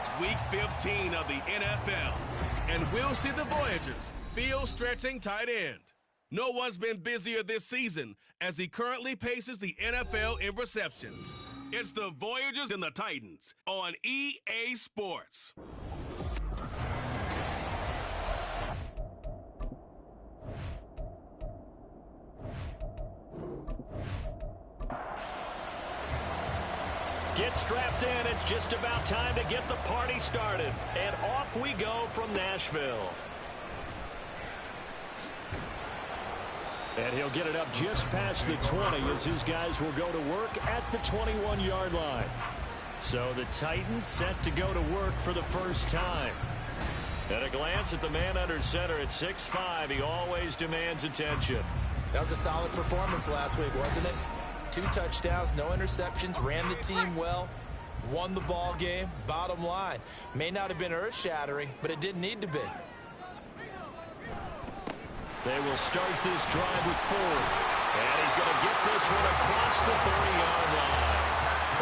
It's Week 15 of the NFL, and we'll see the Voyagers field stretching tight end. No one's been busier this season as he currently paces the NFL in receptions. It's the Voyagers and the Titans on EA Sports. Get strapped in. It's just about time to get the party started. And off we go from Nashville. And he'll get it up just past the 20 as his guys will go to work at the 21-yard line. So the Titans set to go to work for the first time. At a glance at the man under center at 6'5", he always demands attention. That was a solid performance last week, wasn't it? 2 touchdowns, no interceptions, ran the team well, won the ball game. Bottom line, may not have been earth-shattering, but it didn't need to be. They will start this drive with Ford. And he's going to get this one across the 30-yard line.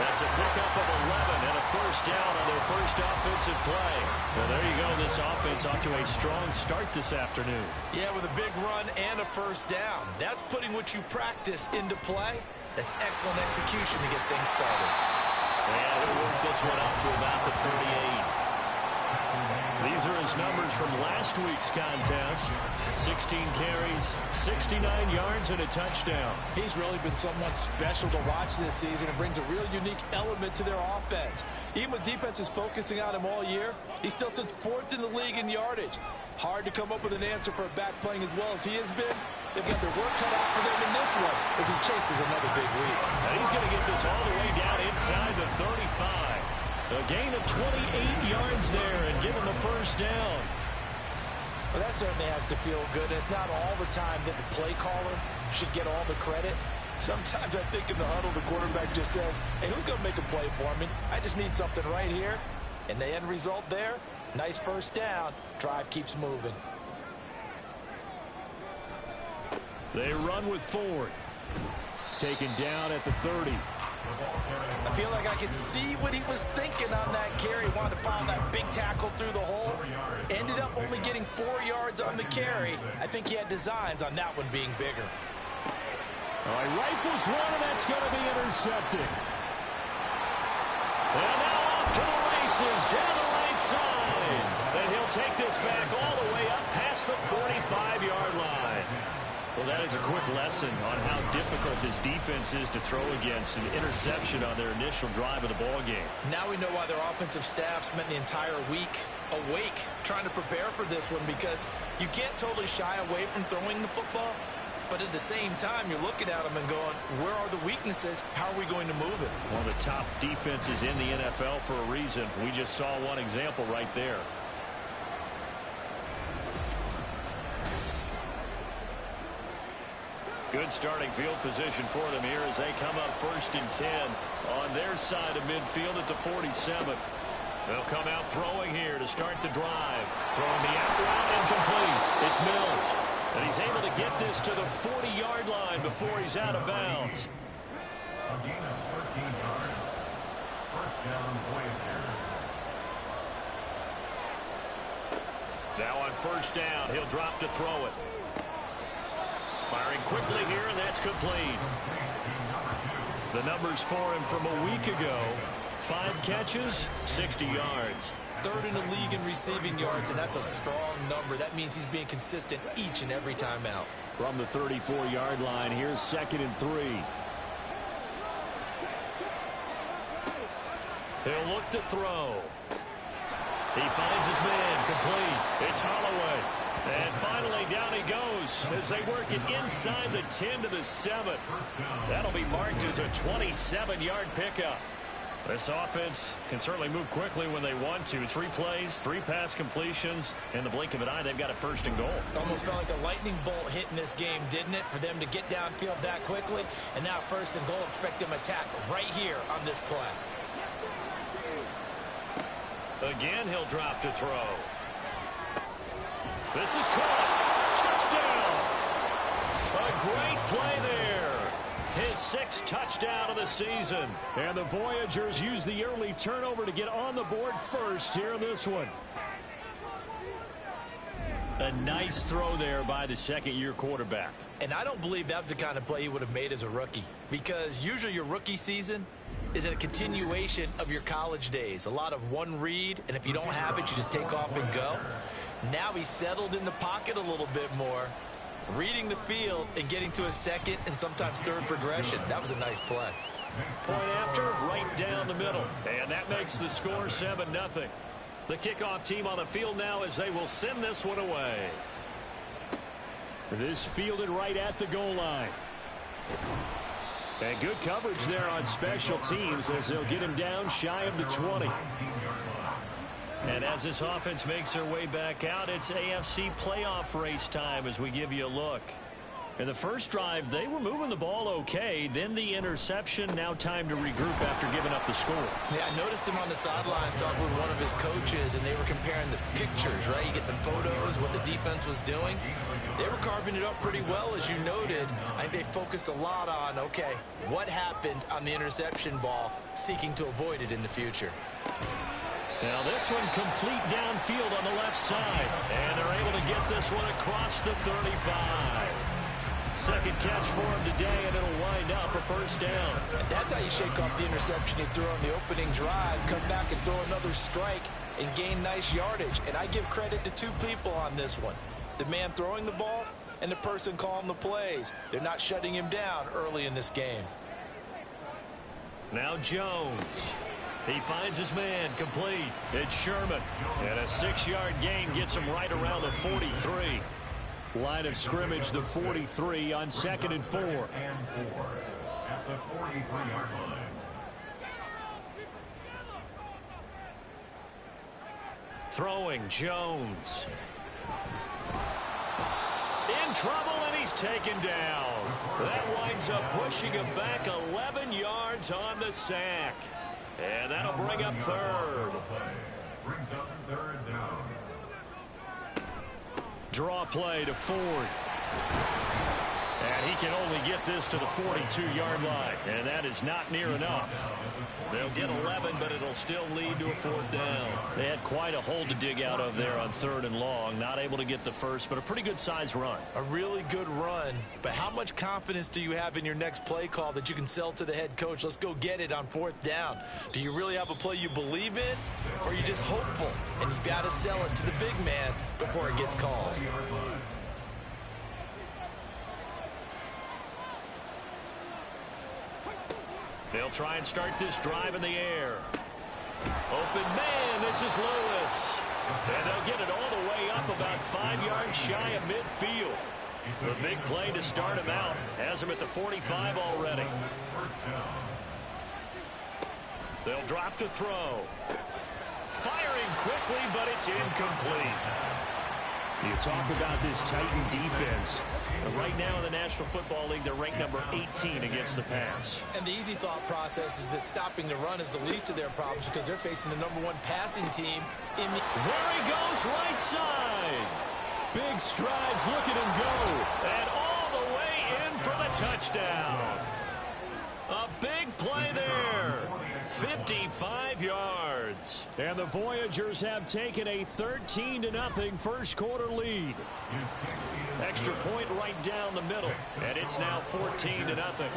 That's a pickup of 11 and a first down on their first offensive play. Well, there you go. This offense off to a strong start this afternoon. Yeah, with a big run and a first down. That's putting what you practice into play. That's excellent execution to get things started. And he'll work this one up to about the 38. These are his numbers from last week's contest. 16 carries, 69 yards, and a touchdown. He's really been someone special to watch this season and brings a real unique element to their offense. Even with defenses focusing on him all year, he still sits 4th in the league in yardage. Hard to come up with an answer for a back playing as well as he has been. They've got their work cut out for them in this one as he chases another big week. And he's going to get this all the way down inside the 35. A gain of 28 yards there and give him a first down. Well, that certainly has to feel good. It's not all the time that the play caller should get all the credit. Sometimes I think in the huddle, the quarterback just says, hey, who's going to make a play for me? I just need something right here. And the end result there, nice first down. Drive keeps moving. They run with Ford. Taken down at the 30. I feel like I could see what he was thinking on that carry. Wanted to follow that big tackle through the hole. Ended up only getting 4 yards on the carry. I think he had designs on that one being bigger. All right, rifles one, and that's going to be intercepted. And now off to the races down the right side. And he'll take this back all the way up past the 45-yard line. Well, that is a quick lesson on how difficult this defense is to throw against. An interception on their initial drive of the ball game. Now we know why their offensive staff spent the entire week awake trying to prepare for this one, because you can't totally shy away from throwing the football, but at the same time you're looking at them and going, where are the weaknesses? How are we going to move it? One of the top defenses in the NFL for a reason. We just saw one example right there. Good starting field position for them here as they come up 1st and 10 on their side of midfield at the 47. They'll come out throwing here to start the drive. Throwing the out route incomplete. It's Mills. And he's able to get this to the 40-yard line before he's out of bounds. A gain of 13 yards. First down, Voyagers. Now on first down, he'll drop to throw it. Firing quickly here, and that's complete. The numbers for him from a week ago: 5 catches, 60 yards. 3rd in the league in receiving yards, and that's a strong number. That means he's being consistent each and every time out. From the 34-yard line, here's 2nd and 3. He'll look to throw. He finds his man, complete. It's Holloway. And finally, down he goes as they work it inside the 10 to the 7. That'll be marked as a 27-yard pickup. This offense can certainly move quickly when they want to. 3 plays, 3 pass completions. In the blink of an eye, they've got it 1st and goal. Almost felt like a lightning bolt hit in this game, didn't it? For them to get downfield that quickly. And now 1st and goal, expect them to attack right here on this play. Again, he'll drop to throw. This is caught. Touchdown. A great play there. His 6th touchdown of the season. And the Voyagers use the early turnover to get on the board first here in this one. A nice throw there by the second-year quarterback. And I don't believe that was the kind of play he would have made as a rookie, because usually your rookie season is a continuation of your college days. A lot of one read, and if you don't have it, you just take off and go. Now he's settled in the pocket a little bit more, reading the field and getting to a second and sometimes third progression. That was a nice play. Point after, right down the middle. And that makes the score 7-0. The kickoff team on the field now as they will send this one away. This fielded right at the goal line. And good coverage there on special teams as they'll get him down shy of the 20. And as this offense makes their way back out, it's AFC playoff race time as we give you a look. In the first drive, they were moving the ball okay. Then the interception. Now time to regroup after giving up the score. Yeah, I noticed him on the sidelines talking with one of his coaches, and they were comparing the pictures, right? You get the photos, what the defense was doing. They were carving it up pretty well, as you noted. I think they focused a lot on, okay, what happened on the interception ball, seeking to avoid it in the future. Now this one complete downfield on the left side. And they're able to get this one across the 35. Second catch for him today, and it'll wind up a first down. And that's how you shake off the interception he threw on the opening drive, come back and throw another strike and gain nice yardage. And I give credit to two people on this one. The man throwing the ball and the person calling the plays. They're not shutting him down early in this game. Now Jones. He finds his man complete. It's Sherman. And a 6-yard gain gets him right around the 43. Line of scrimmage, the 43 on 2nd and 4. And 4 at the 43-yard line. Throwing Jones. In trouble, and he's taken down. That winds up pushing him back 11 yards on the sack. And that'll bring up third. Brings up third down. Draw play to Ford. And he can only get this to the 42-yard line. And that is not near enough. They'll get 11, but it'll still lead to a 4th down. They had quite a hole to dig out of there on 3rd and long. Not able to get the first, but a pretty good size run. A really good run. But how much confidence do you have in your next play call that you can sell to the head coach? Let's go get it on 4th down. Do you really have a play you believe in? Or are you just hopeful? And you've got to sell it to the big man before it gets called. They'll try and start this drive in the air. Open man, this is Lewis. And they'll get it all the way up about 5 yards shy of midfield. The big play to start him out. Has him at the 45 already. They'll drop to throw. Firing quickly, but it's incomplete. You talk about this Titan defense. Right now in the National Football League, they're ranked number 18 against the pass. And the easy thought process is that stopping the run is the least of their problems because they're facing the #1 passing team in the... There he goes, right side. Big strides, look at him go. And all the way in for the touchdown. A big play there. 55 yards. And the Voyagers have taken a 13-0 first quarter lead. Extra point right down the middle. And it's now 14-0.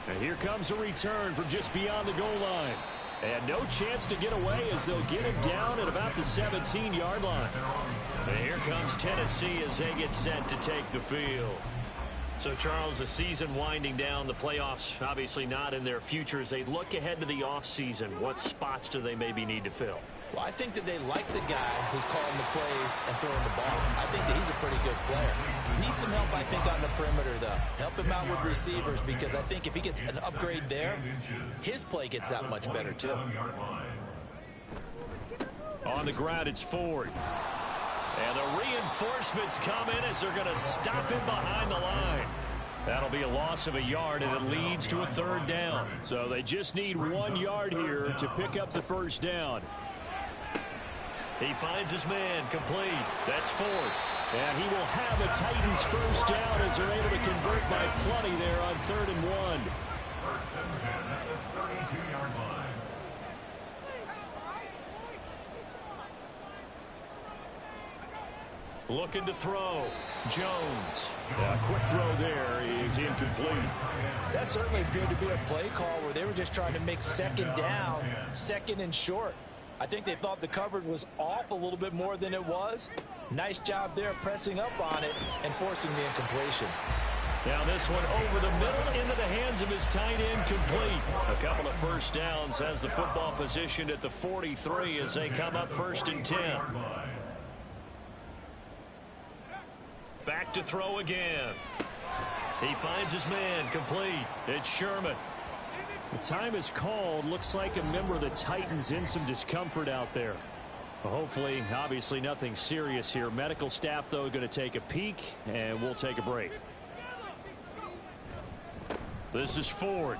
And here comes a return from just beyond the goal line. And no chance to get away as they'll get him down at about the 17-yard line. And here comes Tennessee as they get set to take the field. So, Charles, the season winding down, the playoffs obviously not in their future. As they look ahead to the offseason, what spots do they maybe need to fill? Well, I think that they like the guy who's calling the plays and throwing the ball. I think that he's a pretty good player. Needs some help, I think, on the perimeter, though. Help him out with receivers because I think if he gets an upgrade there, his play gets that much better, too. On the ground, it's Ford. And the reinforcements come in as they're going to stop him behind the line. That'll be a loss of a yard, and it leads to a 3rd down. So they just need 1 yard here to pick up the first down. He finds his man complete. That's Ford. And he will have a Titans first down as they're able to convert by plenty there on 3rd and 1. First and 10 at the 32-yard line. Looking to throw. Jones. Quick throw there is incomplete. That certainly appeared to be a play call where they were just trying to make second down, second and short. I think they thought the coverage was off a little bit more than it was. Nice job there pressing up on it and forcing the incompletion. Now this one over the middle into the hands of his tight end, complete. A couple of first downs, has the football positioned at the 43 as they come up 1st and 10. Back to throw again. He finds his man, complete. It's Sherman. The time is called. Looks like a member of the Titans in some discomfort out there. Well, hopefully, obviously nothing serious here. Medical staff, though, going to take a peek, and we'll take a break. This is Ford.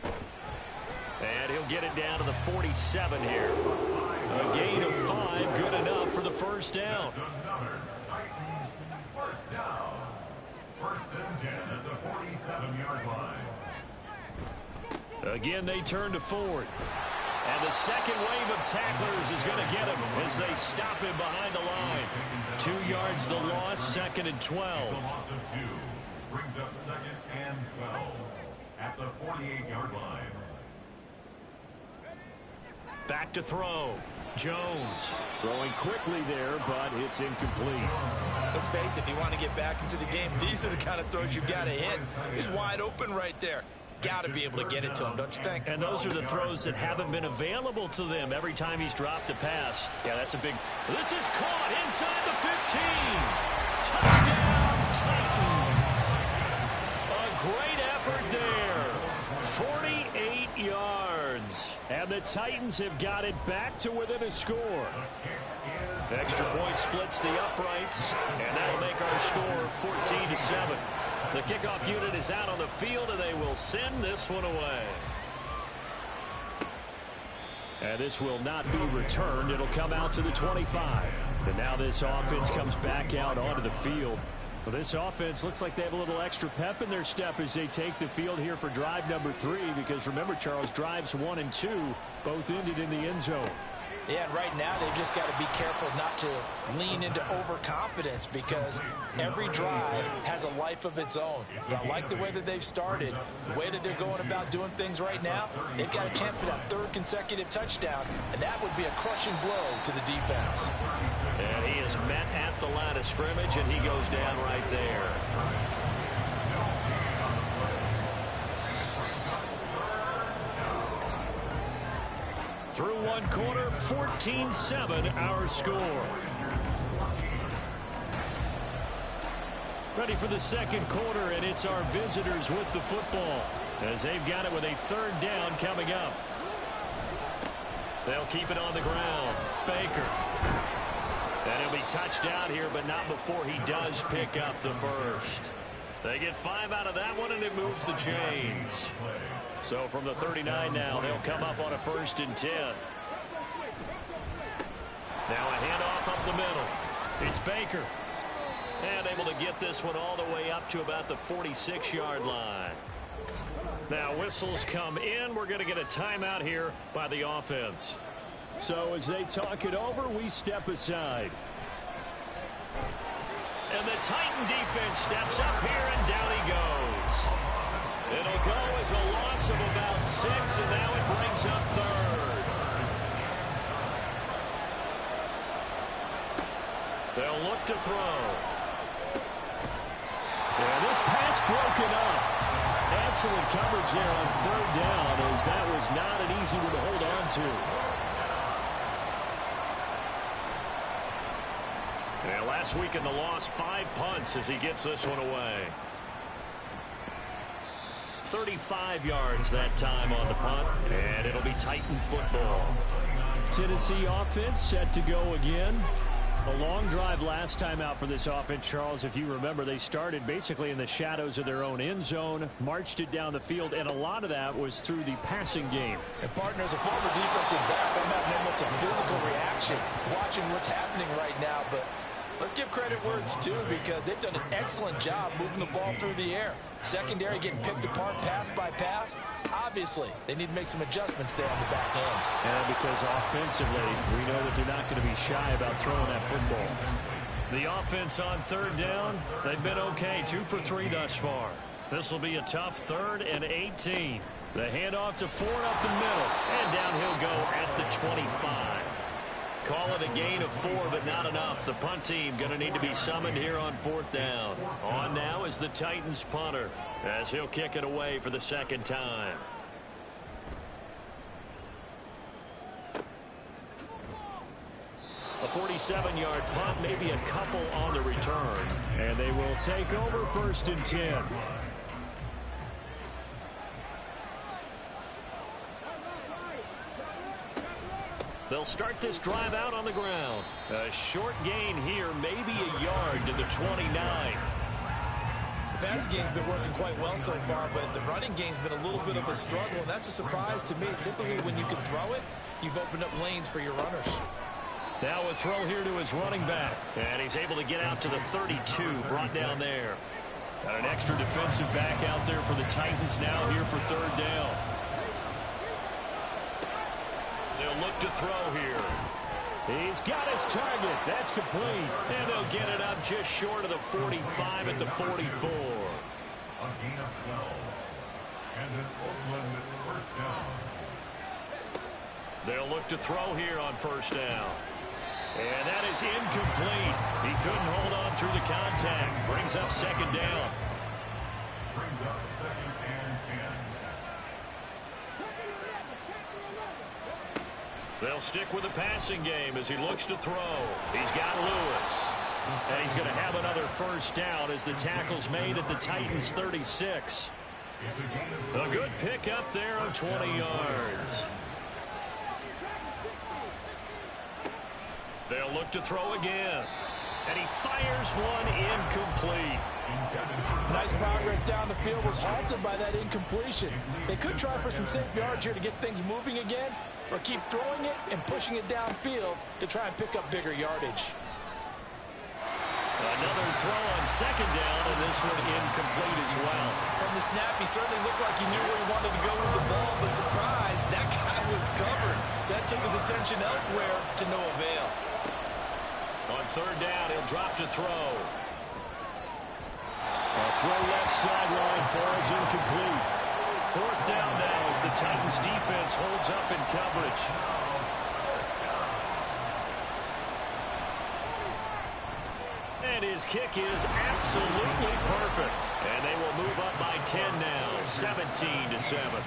And he'll get it down to the 47 here. A gain of 5, good enough for the first down. Titans first down. 1st and 10 at the 47-yard line. Again, they turn to Ford. And the second wave of tacklers is going to get him as they stop him behind the line. 2 yards the loss, 2nd and 12. It's a loss of 2. Brings up 2nd and 12 at the 48-yard line. Back to throw. Jones throwing quickly there, but it's incomplete. Let's face it, if you want to get back into the game, these are the kind of throws you've got to hit. He's wide open right there. Got to be able to get it to him, don't you think? And those are the throws that haven't been available to them every time he's dropped a pass. Yeah, that's a big... This is caught inside the 15. Touchdown, Titans. A great effort there. 48 yards. And the Titans have got it back to within a score. Extra point splits the uprights, and that'll make our score 14-7. The kickoff unit is out on the field, and they will send this one away. And this will not be returned. It'll come out to the 25. And now this offense comes back out onto the field. Well, this offense looks like they have a little extra pep in their step as they take the field here for drive number 3. Because remember, Charles, drives 1 and 2 both ended in the end zone. Yeah, and right now they've just got to be careful not to lean into overconfidence because every drive has a life of its own. But I like the way that they've started, the way that they're going about doing things right now. They've got a chance for that 3rd consecutive touchdown, and that would be a crushing blow to the defense. And he is met at the line of scrimmage, and he goes down right there. Through 1 quarter, 14-7 our score. Ready for the 2nd quarter, and it's our visitors with the football as they've got it with a 3rd down coming up. They'll keep it on the ground. Baker. And he'll be touched out here, but not before he does pick up the first. They get 5 out of that one, and it moves the chains. So from the 39 now, they'll come up on a 1st and 10. Now a handoff up the middle. It's Baker. And able to get this one all the way up to about the 46-yard line. Now whistles come in. We're going to get a timeout here by the offense. So as they talk it over, we step aside. And the Titan defense steps up here, and down he goes. It'll go as a loss of about 6, and now it brings up 3rd. They'll look to throw. And this pass broken up. Excellent coverage there on 3rd down, as that was not an easy one to hold on to. Yeah, last week in the loss, 5 punts as he gets this one away. 35 yards that time on the punt, and it'll be Titan football. Tennessee offense set to go again. A long drive last time out for this offense, Charles. If you remember, they started basically in the shadows of their own end zone, marched it down the field, and a lot of that was through the passing game. And partners, a former defensive back, I'm having almost a physical reaction watching what's happening right now, but Let's give credit where it's due because they've done an excellent job moving the ball through the air. Secondary getting picked apart pass by pass. Obviously, they need to make some adjustments there on the back end. And because offensively, we know that they're not going to be shy about throwing that football. The offense on third down, they've been okay, 2 for 3 thus far. This will be a tough 3rd and 18. The handoff to Ford up the middle, and down he'll go at the 25. Call it a gain of 4, but not enough. The punt team going to need to be summoned here on 4th down. On now is the Titans punter, as he'll kick it away for the 2nd time. A 47-yard punt, maybe a couple on the return. And they will take over 1st and 10. They'll start this drive out on the ground. A short gain here, maybe a yard to the 29. The passing game's been working quite well so far, but the running game's been a little bit of a struggle, and that's a surprise to me. Typically, when you can throw it, you've opened up lanes for your runners. Now a throw here to his running back, and he's able to get out to the 32, brought down there. Got an extra defensive back out there for the Titans now here for 3rd down. They'll look to throw here. He's got his target. That's complete. And they'll get it up just short of the 45 at the 44. A gain of 12. And an Oakland 1st down. They'll look to throw here on 1st down. And that is incomplete. He couldn't hold on through the contact. Brings up 2nd down. Brings up 2nd and 10. They'll stick with the passing game as he looks to throw. He's got Lewis. And he's going to have another 1st down as the tackle's made at the Titans' 36. A good pick up there of 20 yards. They'll look to throw again. And he fires one incomplete. Nice progress down the field was halted by that incompletion. They could try for some safe yards here to get things moving again, or keep throwing it and pushing it downfield to try and pick up bigger yardage. Another throw on 2nd down, and this one incomplete as well. From the snap, he certainly looked like he knew where he wanted to go with the ball. The surprise, that guy was covered. So that took his attention elsewhere to no avail. On 3rd down, he'll drop to throw. A throw left sideline falls incomplete. 4th down now as the Titans defense holds up in coverage. And his kick is absolutely perfect. And they will move up by 10 now, 17-7.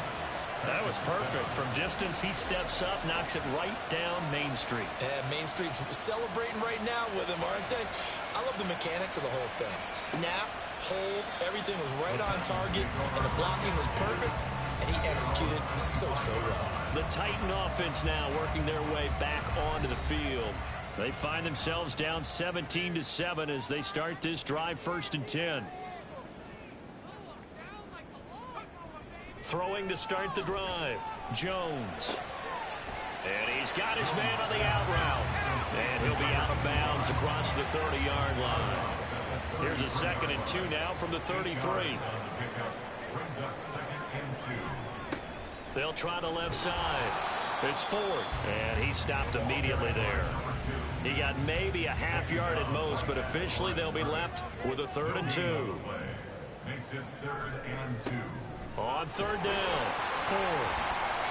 That was perfect. From distance, he steps up, knocks it right down Main Street. Yeah, Main Street's celebrating right now with him, aren't they? I love the mechanics of the whole thing. Snap, hold, everything was right on target, and the blocking was perfect, and he executed so well. The Titan offense now working their way back onto the field. They find themselves down 17-7 as they start this drive 1st and 10. Throwing to start the drive, Jones. And he's got his man on the out route. And he'll be out of bounds across the 30-yard line. Here's a 2nd and 2 now from the 33. They'll try the left side. It's Ford. And he stopped immediately there. He got maybe a half yard at most, but officially they'll be left with a 3rd and 2. Makes it 3rd and 2. On 3rd down, Ford.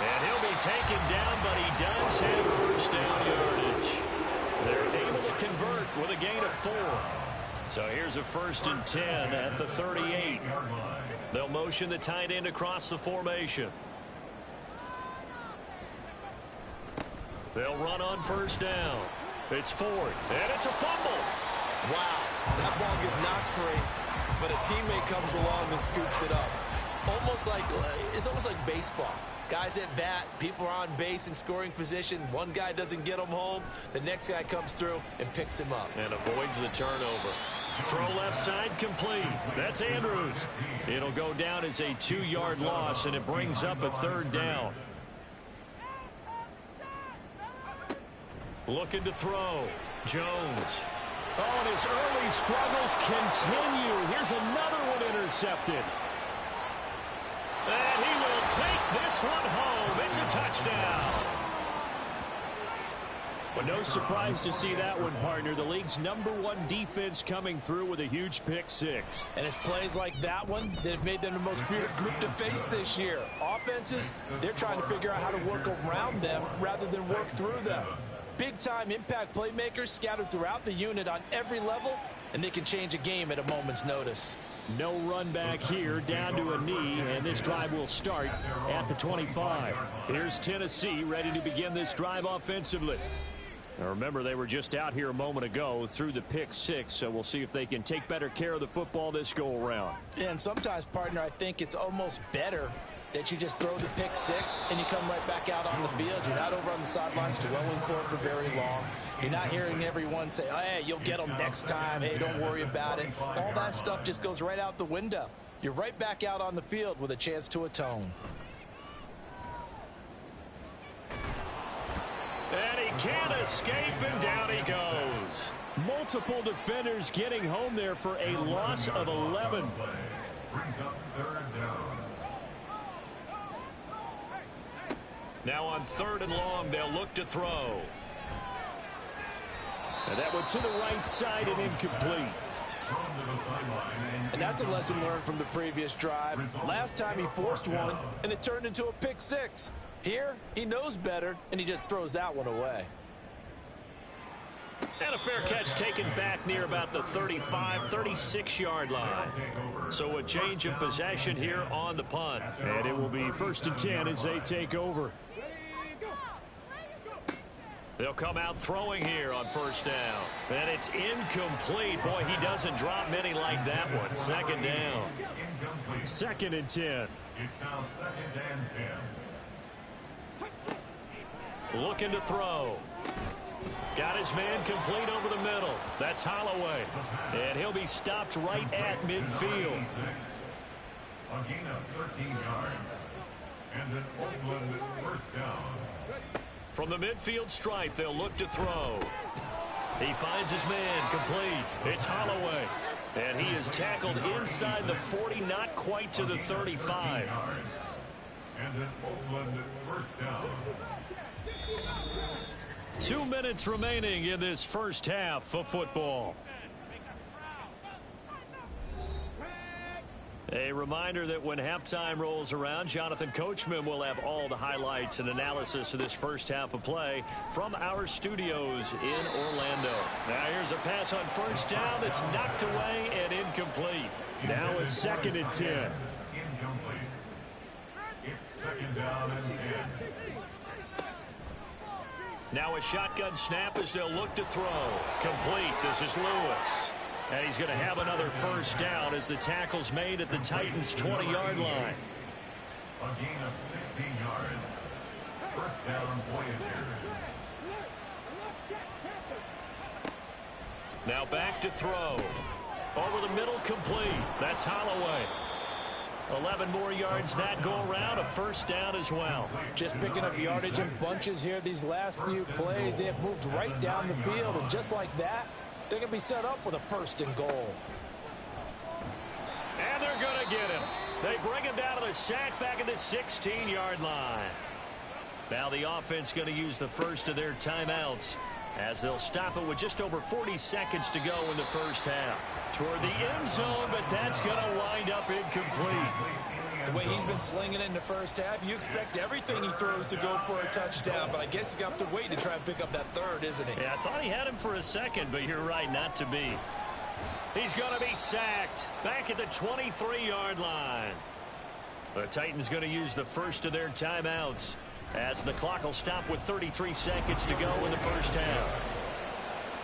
And he'll be taken down, but he does have 1st down yardage. They're able to convert with a gain of 4. So here's a 1st and 10 at the 38. They'll motion the tight end across the formation. They'll run on 1st down. It's Ford, and it's a fumble. Wow, that ball gets knocked free, but a teammate comes along and scoops it up. It's almost like baseball. Guys at bat, people are on base in scoring position. One guy doesn't get him home. The next guy comes through and picks him up. And avoids the turnover. Throw left side complete. That's Andrews. It'll go down as a 2-yard loss, and it brings up a 3rd down. Looking to throw. Jones. Oh, and his early struggles continue. Here's another one intercepted. And he will take this one home. It's a touchdown. But no surprise to see that one, partner. The league's #1 defense coming through with a huge pick six. And it's plays like that one that have made them the most feared group to face this year. Offenses, they're trying to figure out how to work around them rather than work through them. Big-time impact playmakers scattered throughout the unit on every level, and they can change a game at a moment's notice. No run back here, down to a knee, and this drive will start at the 25. Here's Tennessee ready to begin this drive offensively. Now remember, they were just out here a moment ago through the pick six, so we'll see if they can take better care of the football this go-around. Yeah, and sometimes, partner, I think it's almost better that you just throw the pick six and you come right back out on the field. You're not over on the sidelines dwelling for it for very long. You're not hearing everyone say, oh, hey, you'll get them next time. Hey, don't worry about it. All that stuff just goes right out the window. You're right back out on the field with a chance to atone. And he can't escape, and down he goes. Multiple defenders getting home there for a loss of 11. Brings up 3rd down. Now on 3rd and long, they'll look to throw. And that one to the right side and incomplete. And that's a lesson learned from the previous drive. Last time he forced one, and it turned into a pick six. Here, he knows better, and he just throws that one away. And a fair catch taken back near about the 35, 36-yard line. So a change of possession here on the punt. And it will be 1st and 10 as they take over. They'll come out throwing here on 1st down. And it's incomplete. Boy, he doesn't drop many like that one. 2nd down. 2nd and 10. It's now 2nd and 10. Looking to throw. Got his man complete over the middle. That's Holloway. And he'll be stopped right at midfield. A gain of 13 yards. And an Oakland 1st down. From the midfield stripe, they'll look to throw. He finds his man complete. It's Holloway. And he is tackled inside the 40, not quite to the 35. And an Oakland 1st down. 2 minutes remaining in this first half of football. A reminder that when halftime rolls around, Jonathan Coachman will have all the highlights and analysis of this first half of play from our studios in Orlando. Now here's a pass on 1st down that's knocked away and incomplete. Now a 2nd and 10. Incomplete. It's 2nd down and 10. Now a shotgun snap as they'll look to throw. Complete. This is Lewis. And he's going to have another 1st down as the tackle's made at the Titans' 20-yard line. A gain of 16 yards. 1st down, Voyagers. Now back to throw. Over the middle, complete. That's Holloway. 11 more yards that go around, a 1st down as well. Just picking up yardage in bunches here. These last few plays, they have moved right down the field. And just like that, they're going to be set up with a 1st and goal. And they're going to get him. They bring him down to the sack back at the 16-yard line. Now the offense going to use the first of their timeouts as they'll stop it with just over 40 seconds to go in the first half. Toward the end zone, but that's going to wind up incomplete. The way he's been slinging it in the first half, you expect everything he throws to go for a touchdown, but I guess he's going to have to wait to try and pick up that 3rd, isn't he? Yeah, I thought he had him for a second, but you're right, not to be. He's going to be sacked back at the 23-yard line. The Titans going to use the first of their timeouts as the clock will stop with 33 seconds to go in the first half.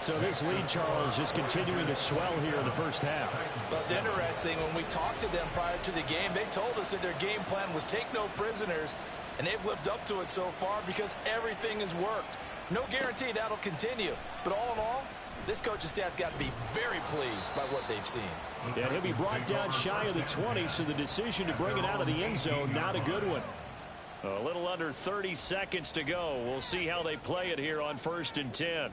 So this lead, Charles, is continuing to swell here in the first half. Well, it's interesting. When we talked to them prior to the game, they told us that their game plan was take no prisoners, and they've lived up to it so far because everything has worked. No guarantee that'll continue. But all in all, this coaching staff's got to be very pleased by what they've seen. Yeah, he'll be brought down shy of the 20, so the decision to bring it out of the end zone, not a good one. A little under 30 seconds to go. We'll see how they play it here on 1st and 10.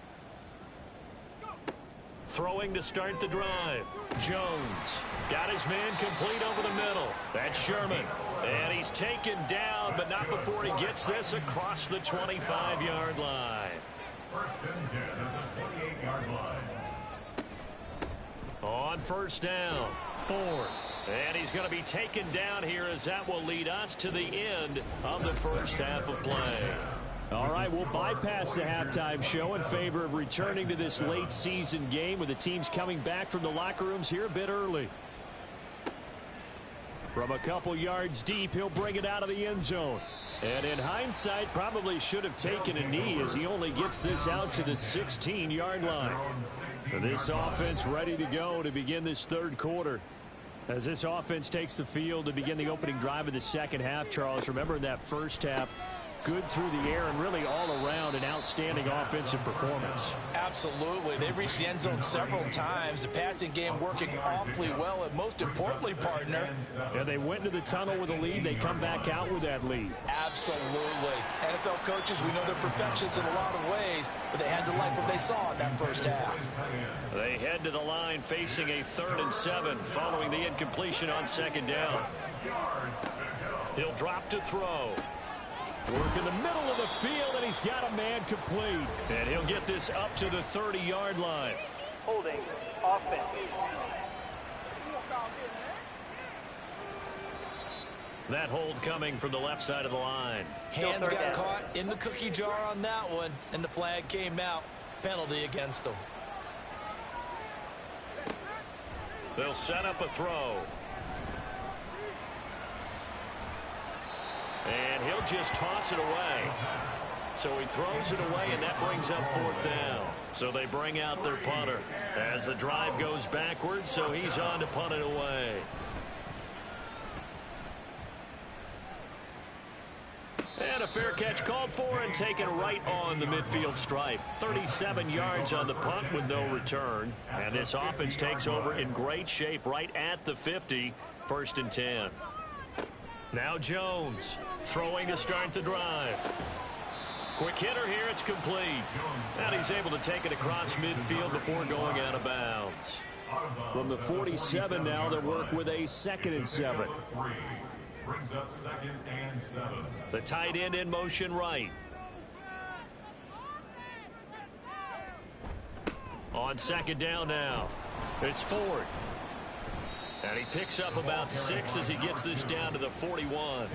Throwing to start the drive. Jones got his man complete over the middle. That's Sherman. And he's taken down, but not before he gets this across the 25-yard line. First and 10 at the 28-yard line. On first down, Ford. And he's going to be taken down here as that will lead us to the end of the first half of play. All right, we'll bypass the halftime show in favor of returning to this late season game with the teams coming back from the locker rooms here a bit early. From a couple yards deep, he'll bring it out of the end zone. And in hindsight, probably should have taken a knee as he only gets this out to the 16-yard line. This offense ready to go to begin this third quarter. As this offense takes the field to begin the opening drive of the second half, Charles, remember in that first half, good through the air and really all around an outstanding offensive performance. Absolutely. They reached the end zone several times. The passing game working awfully well, and most importantly, partner. Yeah, they went into the tunnel with a lead. They come back out with that lead. Absolutely. NFL coaches, we know they're perfectionists in a lot of ways, but they had to like what they saw in that first half. They head to the line facing a 3rd and 7 following the incompletion on second down. He'll drop to throw. Work in the middle of the field, and he's got a man complete. And he'll get this up to the 30-yard line. Holding offense. That hold coming from the left side of the line. Hands got caught in the cookie jar on that one, and the flag came out. Penalty against them. They'll set up a throw. And he'll just toss it away. So he throws it away, and that brings up 4th down. So they bring out their punter as the drive goes backwards, so he's on to punt it away. And a fair catch called for and taken right on the midfield stripe. 37 yards on the punt with no return. And this offense takes over in great shape right at the 50. 1st and 10. Now Jones throwing to start the drive. Quick hitter here, it's complete. And he's able to take it across midfield before going out of bounds. From the 47 now, they'll work with a 2nd and 7. Brings up 2nd and 7. The tight end in motion right. On second down now, it's Ford. And he picks up about 6 as he gets this down to the 41.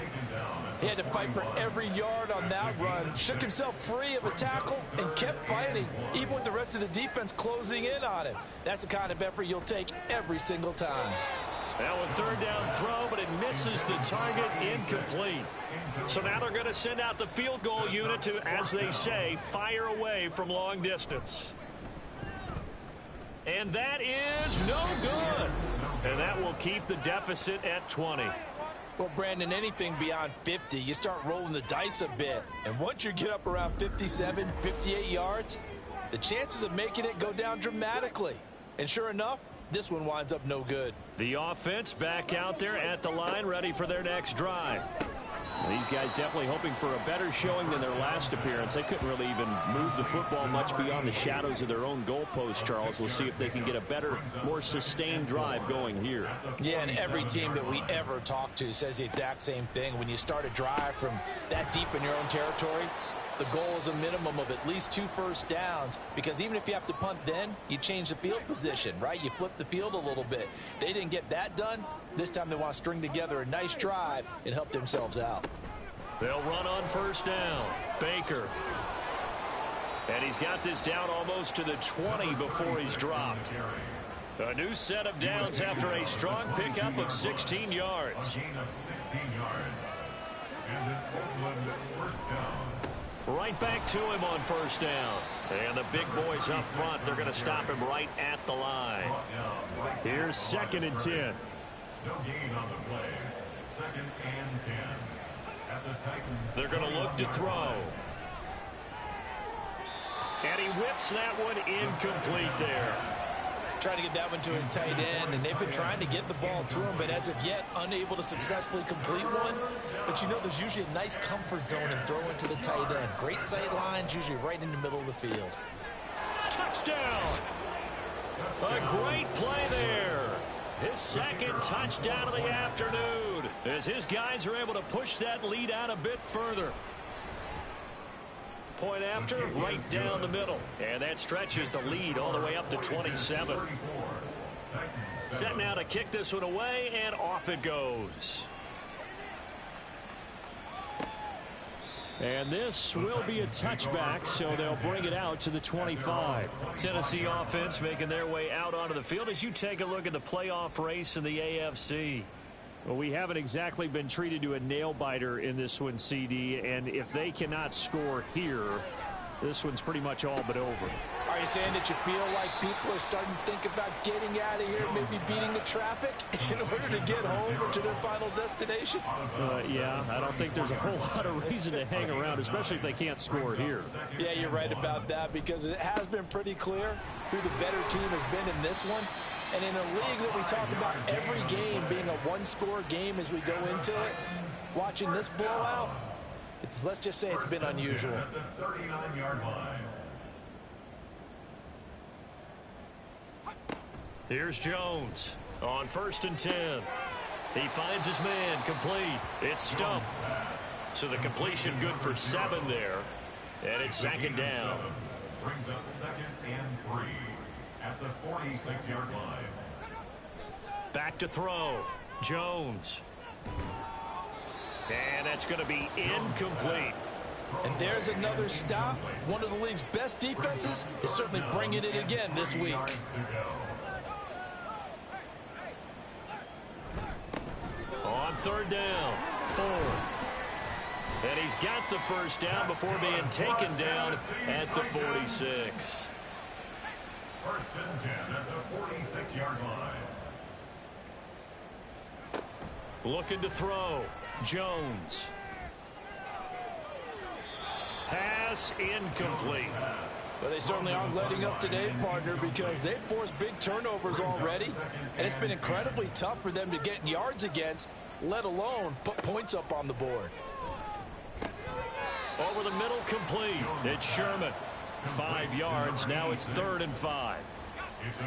He had to fight for every yard on that run. Shook himself free of a tackle and kept fighting, even with the rest of the defense closing in on him. That's the kind of effort you'll take every single time. Now a 3rd down throw, but it misses the target, incomplete. So now they're going to send out the field goal unit to, as they say, fire away from long distance. And that is no good. And that will keep the deficit at 20. Well, Brandon, anything beyond 50, you start rolling the dice a bit. And once you get up around 57, 58 yards, the chances of making it go down dramatically. And sure enough, this one winds up no good. The offense back out there at the line, ready for their next drive. These guys definitely hoping for a better showing than their last appearance. They couldn't really even move the football much beyond the shadows of their own goalpost, Charles. We'll see if they can get a better, more sustained drive going here. Yeah, and every team that we ever talk to says the exact same thing. When you start a drive from that deep in your own territory, the goal is a minimum of at least 2 first downs, because even if you have to punt then, you change the field position, right? You flip the field a little bit. They didn't get that done. This time they want to string together a nice drive and help themselves out. They'll run on first down. Baker. And he's got this down almost to the 20 before he's dropped. A new set of downs after a strong pickup of 16 yards. A gain of 16 yards. And an Oakland first down. Right back to him on first down. And the big boys up front, they're going to stop him right at the line. Here's 2nd and 10. No gain on the play. 2nd and 10. At the Titans. They're going to look to throw. And he whips that one incomplete there. Trying to get that one to his tight end, and they've been trying to get the ball to him, but as of yet, unable to successfully complete one. But you know, there's usually a nice comfort zone in throwing to the tight end. Great sight lines, usually right in the middle of the field. Touchdown! A great play there. His second touchdown of the afternoon as his guys are able to push that lead out a bit further. Point after, right down the middle. And that stretches the lead all the way up to 27. Set now to kick this one away, and off it goes. And this will be a touchback, so they'll bring it out to the 25. Tennessee offense making their way out onto the field as you take a look at the playoff race in the AFC. Well, we haven't exactly been treated to a nail-biter in this one, CD, and if they cannot score here, this one's pretty much all but over. Are you saying that you feel like people are starting to think about getting out of here, maybe beating the traffic in order to get home or to their final destination? Yeah, I don't think there's a whole lot of reason to hang around, especially if they can't score here. Yeah, you're right about that, because it has been pretty clear who the better team has been in this one. And in a league that we talk about every game being a one-score game as we go into it, watching this blowout, let's just say it's been unusual. At the 39-yard line. Here's Jones on 1st and 10. He finds his man, complete. It's stumped. So the completion good for 7 there. And it's 2nd down. Brings up 2nd and 3 at the 46-yard line. Back to throw. Jones. And that's going to be incomplete. And there's another stop. One of the league's best defenses is certainly bringing it again this week. On 3rd down, Ford. And he's got the first down before being taken down at the 46. 1st and 10 at the 46-yard line. Looking to throw. Jones. Pass incomplete. But they certainly aren't letting up today, partner, because they've forced big turnovers already, and it's been incredibly tough for them to get yards against, let alone put points up on the board. Over the middle, complete. It's Sherman. 5 yards. Now it's 3rd and 5.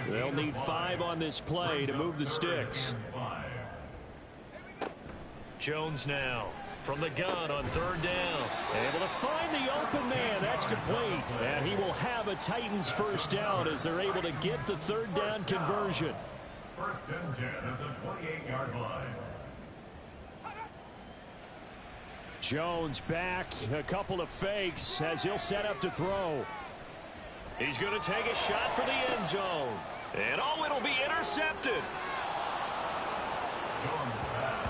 They'll need 5 on this play to move the sticks. Jones now from the gun on 3rd down. Able to find the open man. That's complete. And he will have a Titans first down as they're able to get the 3rd down conversion. 1st and 10 at the 28-yard line. Jones back. A couple of fakes as he'll set up to throw. He's going to take a shot for the end zone. And oh, it'll be intercepted. Jones pass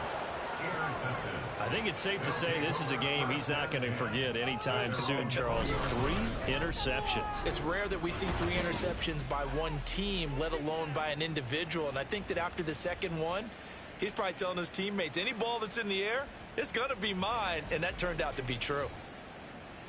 intercepted. I think it's safe to say this is a game he's not going to forget anytime soon, Charles. 3 interceptions. It's rare that we see 3 interceptions by one team, let alone by an individual. And I think that after the second one, he's probably telling his teammates, any ball that's in the air, it's going to be mine. And that turned out to be true.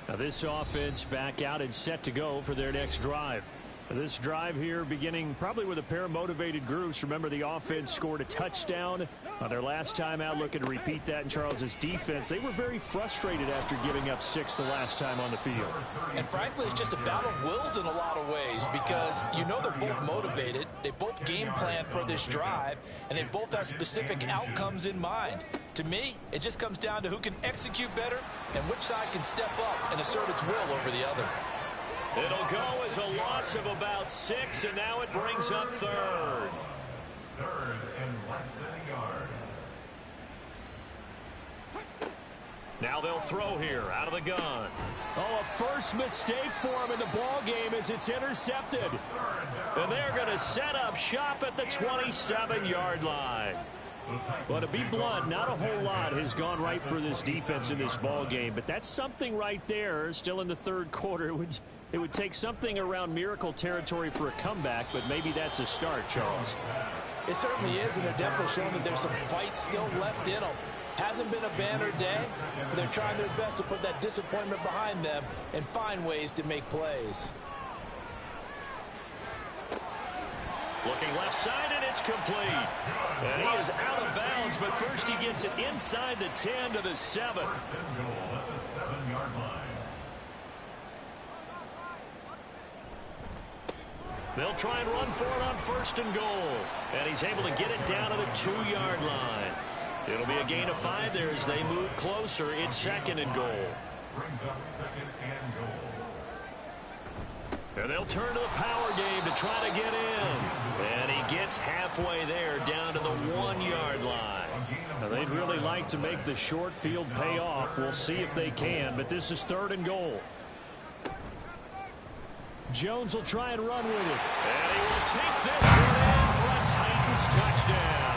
Now this offense back out and set to go for their next drive. This drive here beginning probably with a pair of motivated groups. Remember, the offense scored a touchdown on their last time out. Looking to repeat that in Charles's defense. They were very frustrated after giving up 6 the last time on the field. And frankly, it's just a battle of wills in a lot of ways, because you know they're both motivated. They both game plan for this drive, and they both have specific outcomes in mind. To me, it just comes down to who can execute better and which side can step up and assert its will over the other. It'll go as a loss of about 6, and now it brings up 3rd. 3rd and less than a yard. Now they'll throw here out of the gun. Oh, a first mistake for him in the ball game as it's intercepted. And they're going to set up shop at the 27-yard line. Well, to be blunt, not a whole lot has gone right for this defense in this ball game, but that's something right there. Still in the 3rd quarter, it would take something around miracle territory for a comeback, but maybe that's a start, Charles. It certainly is, and they're definitely showing that there's some fight still left in them. Hasn't been a banner day, but they're trying their best to put that disappointment behind them and find ways to make plays. Looking left side, and it's complete. And he is out of bounds, but first he gets it inside the 10 to the 7. 1st and goal at the 7-yard line. They'll try and run for it on 1st and goal. And he's able to get it down to the 2-yard line. It'll be a gain of 5 there as they move closer. It's 2nd and goal. Brings up 2nd and goal. And they'll turn to the power game to try to get in. And he gets halfway there down to the 1-yard line. Now, they'd really like to make the short field pay off. We'll see if they can, but this is 3rd and goal. Jones will try and run with it. And he will take this one in for a Titans touchdown.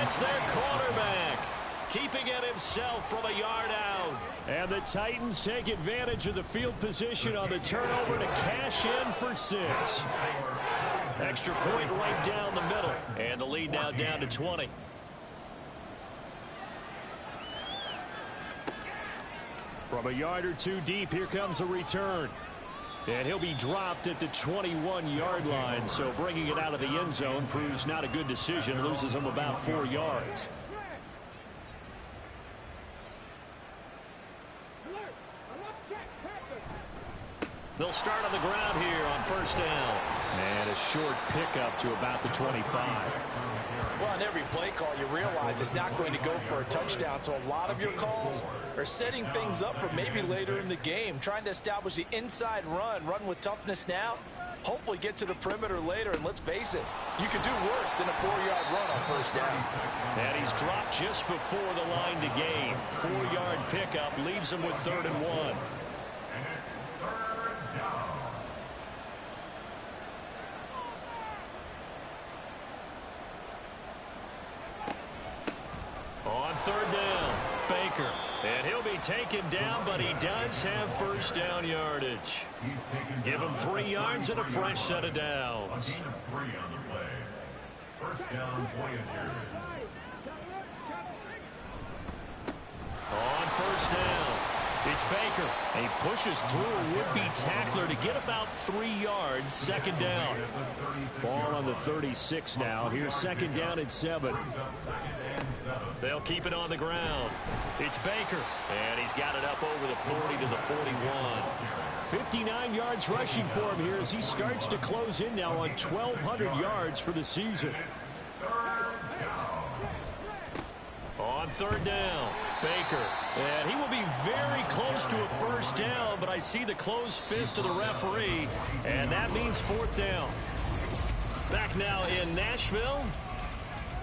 It's their quarterback, keeping it himself from a yard out. And the Titans take advantage of the field position on the turnover to cash in for 6. Extra point right down the middle. And the lead now down to 20. From a yard or 2 deep, here comes a return. And he'll be dropped at the 21-yard line, so bringing it out of the end zone proves not a good decision. Loses him about 4 yards. They'll start on the ground here on 1st down. And a short pickup to about the 25. Well, on every play call, you realize it's not going to go for a touchdown. So a lot of your calls are setting things up for maybe later in the game, trying to establish the inside run with toughness now, hopefully get to the perimeter later. And let's face it, you could do worse than a 4-yard run on 1st down. And he's dropped just before the line to gain. 4-yard pickup leaves him with 3rd and 1. On 3rd down, Baker. And he'll be taken down, but he does have 1st down yardage. Give him 3 yards and a fresh set of downs. A gain of 3 on the play. 1st down, Voyagers. On 1st down, it's Baker. He pushes through a would-be tackler to get about 3 yards. 2nd down. Ball on the 36 now. Here's 2nd down and 7. They'll keep it on the ground. It's Baker. And he's got it up over the 40 to the 41. 59 yards rushing for him here as he starts to close in now on 1,200 yards for the season. On 3rd down, Baker. And he will be very close to a 1st down, but I see the closed fist of the referee, and that means 4th down. Back now in Nashville,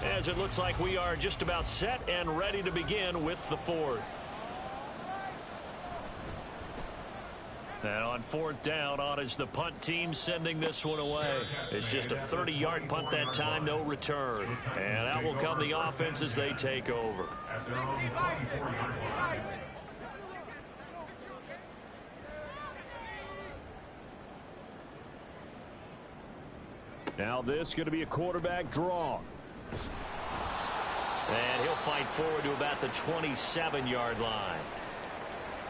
as it looks like we are just about set and ready to begin with the 4th. And on 4th down, on is the punt team sending this one away. It's just a 30-yard punt that time, no return. And out will come the offense as they take over. Now this is going to be a quarterback draw. And he'll fight forward to about the 27-yard line.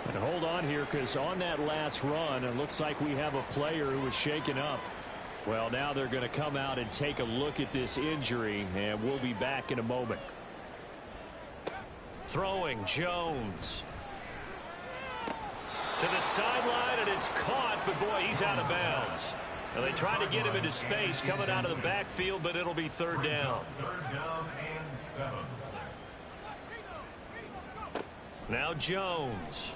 And hold on here, because on that last run, it looks like we have a player who was shaken up. Well, now they're going to come out and take a look at this injury, and we'll be back in a moment. Throwing, Jones. To the sideline, and it's caught, but boy, he's out of bounds. And they try to get him into space coming out of the backfield, but it'll be 3rd down. 3rd down and 7. Now Jones.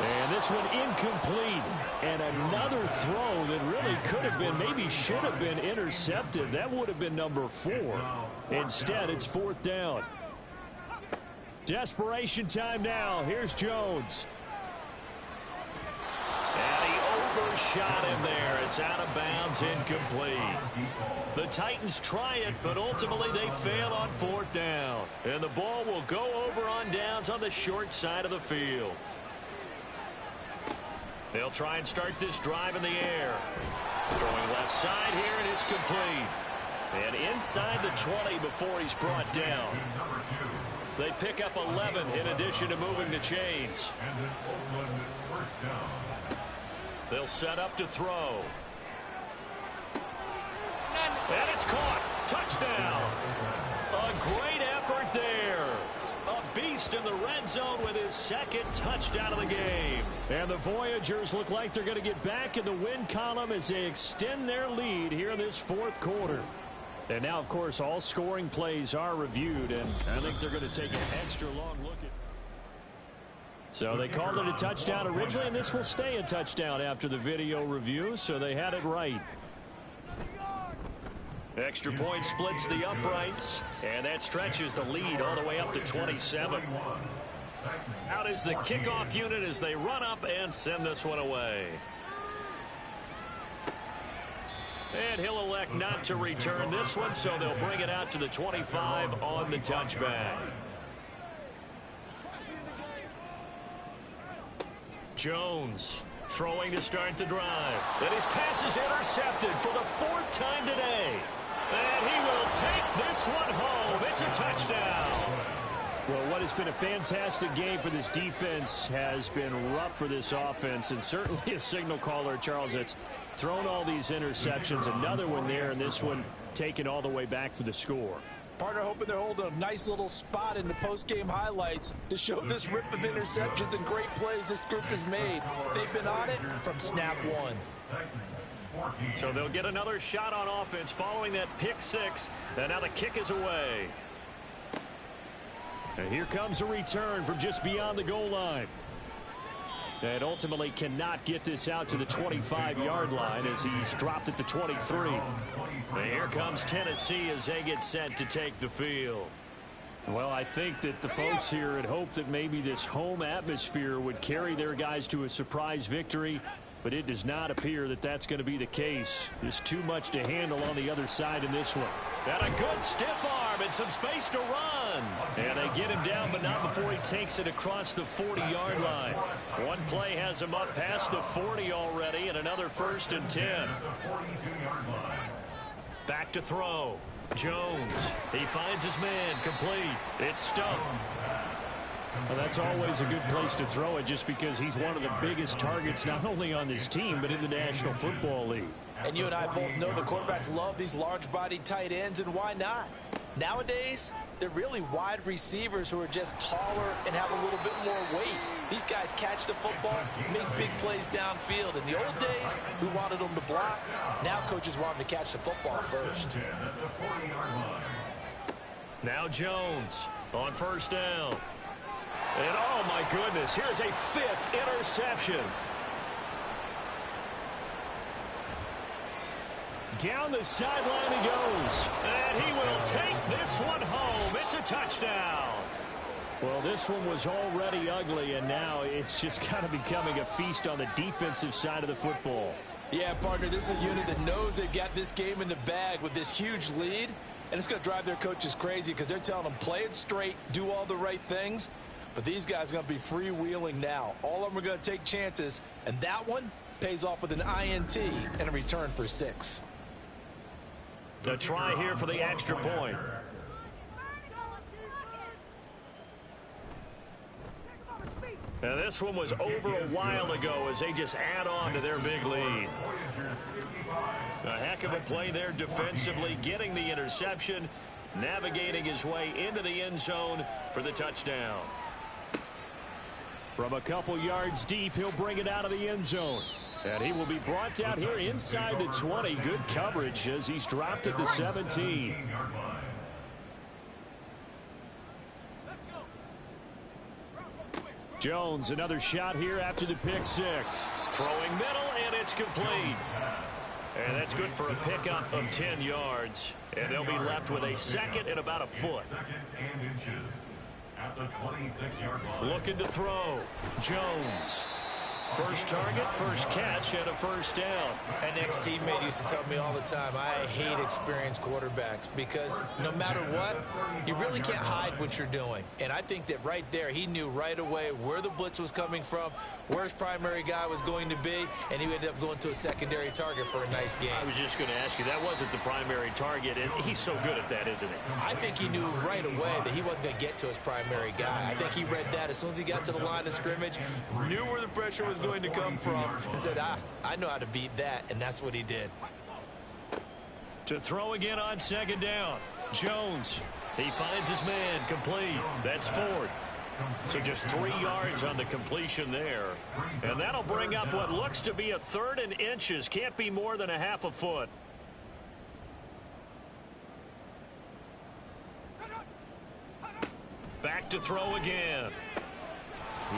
And this one incomplete. And another throw that really could have been, maybe should have been intercepted. That would have been number 4. Instead, it's 4th down. Desperation time now. Here's Jones. And he overshot him there. It's out of bounds, incomplete. The Titans try it, but ultimately they fail on 4th down. And the ball will go over on downs on the short side of the field. They'll try and start this drive in the air. Throwing left side here, and it's complete. And inside the 20 before he's brought down. They pick up 11 in addition to moving the chains. And an Oakland 1st down. They'll set up to throw. And it's caught. Touchdown. A great effort there. A beast Next in the red zone with his second touchdown of the game. And the Voyagers look like they're going to get back in the win column as they extend their lead here in this fourth quarter. And now, of course, all scoring plays are reviewed, and I think they're going to take an extra long look at. So they called it a touchdown originally, and this will stay a touchdown after the video review, so they had it right. Extra point splits the uprights, and that stretches the lead all the way up to 27. Out is the kickoff unit as they run up and send this one away. And he'll elect not to return this one, so they'll bring it out to the 25 on the touchback. Jones throwing to start the drive. And his pass is intercepted for the fourth time today. And he will take this one home. It's a touchdown. Well, what has been a fantastic game for this defense has been rough for this offense, and certainly a signal caller, Charles, that's thrown all these interceptions. Another one there, and this one taken all the way back for the score. Partner hoping they're holding a nice little spot in the post-game highlights to show this rip of interceptions and great plays this group has made. They've been on it from snap one. So they'll get another shot on offense following that pick six. And now the kick is away. And here comes a return from just beyond the goal line. And ultimately cannot get this out to the 25-yard line as he's dropped at the 23. And here comes Tennessee as they get set to take the field. Well, I think that the folks here had hoped that maybe this home atmosphere would carry their guys to a surprise victory, but it does not appear that that's going to be the case. There's too much to handle on the other side in this one. And a good stiff arm and some space to run. And they get him down, but not before he takes it across the 40-yard line. One play has him up past the 40 already, and another 1st and 10. Back to throw. Jones. He finds his man. Complete. It's Stump. Well, that's always a good place to throw it just because he's one of the biggest targets not only on this team but in the National Football League. And you and I both know the quarterbacks love these large-bodied tight ends, and why not? Nowadays, they're really wide receivers who are just taller and have a little bit more weight. These guys catch the football, make big plays downfield. In the old days, we wanted them to block. Now coaches want them to catch the football first. Now Jones on 1st down. And oh my goodness, here's a 5th interception. Down the sideline he goes. And he will take this one home. It's a touchdown. Well, this one was already ugly, and now it's just kind of becoming a feast on the defensive side of the football. Yeah, partner, this is a unit that knows they've got this game in the bag with this huge lead, and it's going to drive their coaches crazy because they're telling them play it straight, do all the right things. But these guys are going to be freewheeling now. All of them are going to take chances, and that one pays off with an INT and a return for 6. A try here for the extra point. And this one was over a while ago as they just add on to their big lead. A heck of a play there defensively, getting the interception, navigating his way into the end zone for the touchdown. From a couple yards deep, he'll bring it out of the end zone. And he will be brought down here inside the 20. Good coverage as he's dropped at the 17. Jones, another shot here after the pick six. Throwing middle, and it's complete. And that's good for a pickup of 10 yards. And they'll be left with a second and about a foot. At the 26-yard line. Looking to throw. Jones. First target, first catch, and a 1st down. An ex-teammate used to tell me all the time, I hate experienced quarterbacks because no matter what, you really can't hide what you're doing. And I think that right there, he knew right away where the blitz was coming from, where his primary guy was going to be, and he ended up going to a secondary target for a nice game. I was just going to ask you, that wasn't the primary target, and he's so good at that, isn't he? I think he knew right away that he wasn't going to get to his primary guy. I think he read that as soon as he got to the line of scrimmage, knew where the pressure was going to come from, and said, I know how to beat that, and that's what he did. To throw again on 2nd down. Jones. He finds his man. Complete. That's Ford. So just 3 yards on the completion there. And that'll bring up what looks to be a 3rd and inches. Can't be more than a half a foot. Back to throw again.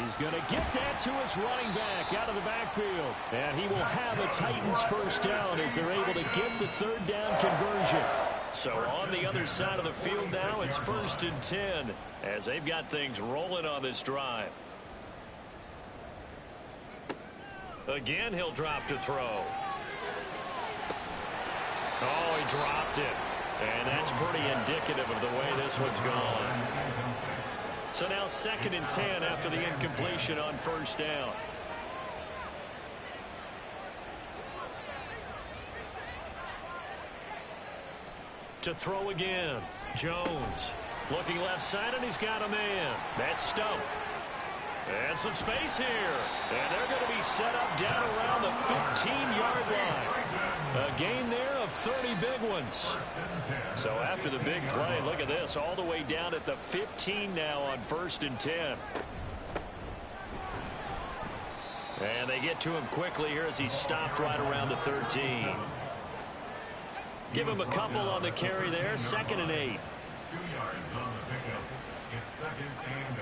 He's going to get that to his running back out of the backfield. And he will have a Titans first down as they're able to get the 3rd down conversion. So on the other side of the field now, it's 1st and 10 as they've got things rolling on this drive. Again, he'll drop to throw. Oh, he dropped it. And that's pretty indicative of the way this one's gone. So now 2nd and 10 after the incompletion on 1st down. To throw again. Jones looking left side, and he's got a man. That's Stump. And some space here. And they're going to be set up down around the 15-yard line. A gain there of 30 big ones. So after the big play, look at this, all the way down at the 15 now on 1st and 10. And they get to him quickly here as he stopped right around the 13. Give him a couple on the carry there. 2nd and 8. 2 yards on the pickup. It's 2nd and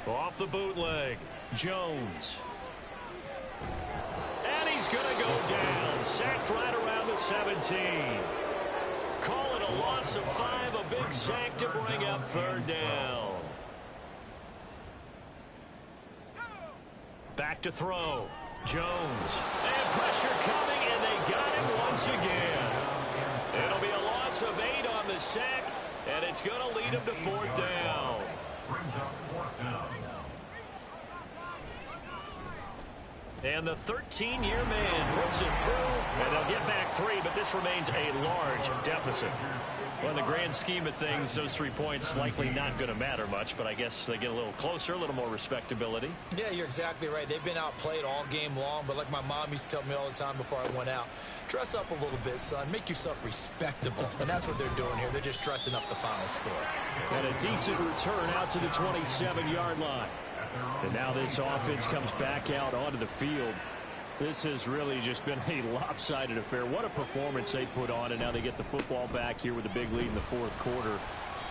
8. Off the bootleg. Jones. And he's going to go down. Sacked right around the 17. Call it a loss of 5. A big sack to bring up 3rd down. Back to throw. Jones. And pressure coming, and they got him once again. It'll be a loss of 8 on the sack, and it's going to lead him to 4th down. Brings up 4th down. And the 13-year man puts it through, and they'll get back 3, but this remains a large deficit. Well, in the grand scheme of things, those 3 points likely not going to matter much, but I guess they get a little closer, a little more respectability. Yeah, you're exactly right. They've been outplayed all game long, but like my mom used to tell me all the time before I went out, dress up a little bit, son. Make yourself respectable. And that's what they're doing here. They're just dressing up the final score. And a decent return out to the 27-yard line. And now this offense comes back out onto the field. This has really just been a lopsided affair. What a performance they put on, and now they get the football back here with a big lead in the 4th quarter.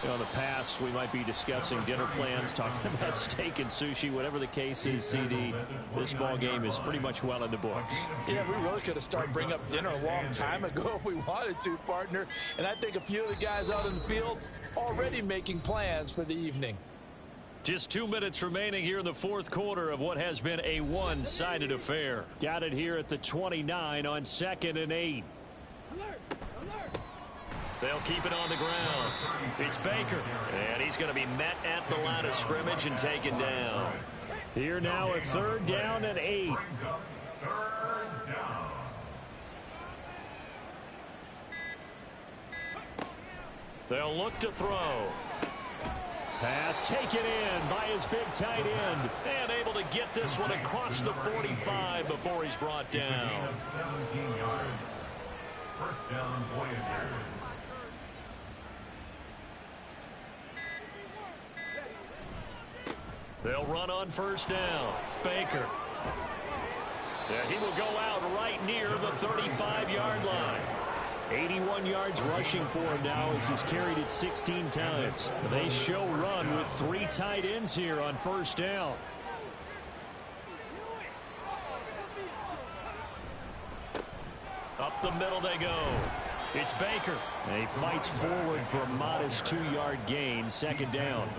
You know, in the past, we might be discussing dinner plans, talking about steak and sushi, whatever the case is, CD. This ball game is pretty much well in the books. Yeah, we really could have started bringing up dinner a long time ago if we wanted to, partner. And I think a few of the guys out in the field already making plans for the evening. Just 2 minutes remaining here in the 4th quarter of what has been a one-sided affair. Got it here at the 29 on 2nd and 8. They'll keep it on the ground. It's Baker, and he's going to be met at the line of scrimmage and taken down. Here now a 3rd down and 8. Brings up 3rd down. They'll look to throw. Pass taken in by his big tight end. And able to get this one across the 45 before he's brought It's a gain down. of 17 yards. 1st down, Voyagers. They'll run on 1st down. Baker. Yeah, he will go out right near the 35-yard line. 81 yards rushing for him now as he's carried it 16 times. They show run with 3 tight ends here on 1st down. Up the middle they go. It's Baker. And he fights forward for a modest 2-yard gain. 2nd down.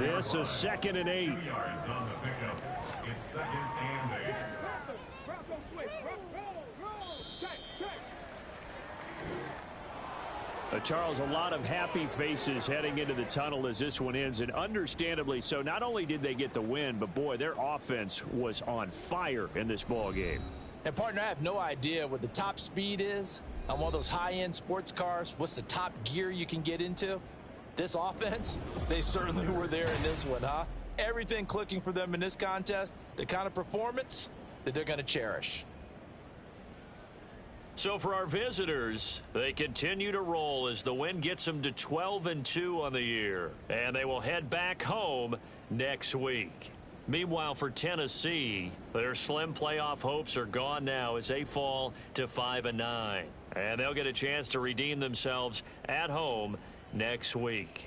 This is 2nd and 8. 2 yards on the pickup. It's 2nd and 8. Charles, a lot of happy faces heading into the tunnel as this one ends, and understandably so. Not only did they get the win, but boy, their offense was on fire in this ball game. And partner, I have no idea what the top speed is on one of those high-end sports cars. What's the top gear you can get into? This offense, they certainly were there in this one, huh? Everything clicking for them in this contest, the kind of performance that they're going to cherish. So for our visitors, they continue to roll as the win gets them to 12-2 on the year. And they will head back home next week. Meanwhile, for Tennessee, their slim playoff hopes are gone now as they fall to 5-9. And they'll get a chance to redeem themselves at home next week.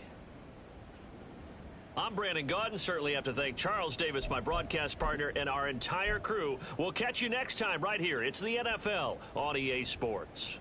I'm Brandon Gaudin. Certainly have to thank Charles Davis, my broadcast partner, and our entire crew. We'll catch you next time right here. It's the NFL on EA Sports.